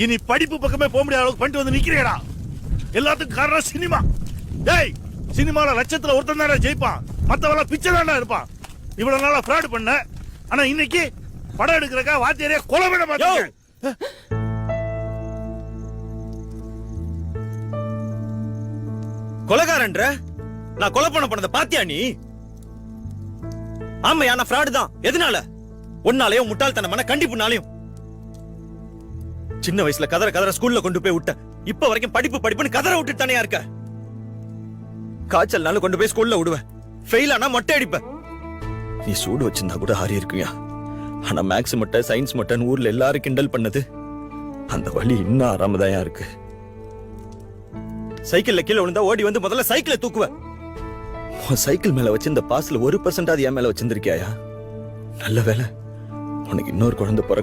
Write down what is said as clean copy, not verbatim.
இனி படிப்பு பக்கமே போக முடியாத அளவுக்கு பண்ணிட்டு வந்து நிக்கிறேடா. எல்லாத்துக்கும் காரணம் சினிமா. டேய், சினிமால லட்சத்துல ஒருத்தன் தானே ஜெயிப்பான், மத்தவெல்லாம் பிச்சை தாண்டா இருப்பான். இவ்வளவு நாளா ஃப்ராட் பண்ண, ஆனா இன்னைக்கு படம் எடுக்கிறக்கா வாத்தியாரே கொலை பண்ண மாட்டேன். கொலைகாரன்ற நான் கொலை பண்ணத பாத்தியா நீ? ஆமா, நான் ஃப்ராடு தான். எதனால? உன்னாலயும் முட்டாள்தனமான கண்டிப்புனாலையும். சின்ன வயசுல கதற ஸ்கூல்ல கொண்டு போய் விட்ட. இப்ப வரைக்கும் படிப்புன்னு கதற விட்டுட்டு தானே இருக்க. காய்ச்சல்னால கொண்டு போய் ஸ்கூல்ல விடுவேன். ஃபெயில் ஆனா மொட்டை அடிப்ப. நீ சூடு வச்சிருந்தா கூட ஆறி இருக்குயா. ஆனா மேக்ஸ் மொட்டை, சயின்ஸ் மொட்டைன்னு ஊர்ல எல்லாரும் கிண்டல் பண்ணது, அந்த வலி இன்னும் ஆறாமதாயா இருக்கு. சைக்கிள்ல கீழே விழுந்தா ஓடி வந்து முதல்ல சைக்கிளை தூக்குவ. சைக்கிள் மேல வச்சிருந்த பாஸ்ல 1% என் மேல வச்சிருந்திருக்கியா? நல்ல வேலை உனக்கு இன்னொரு குழந்தை பிறக்க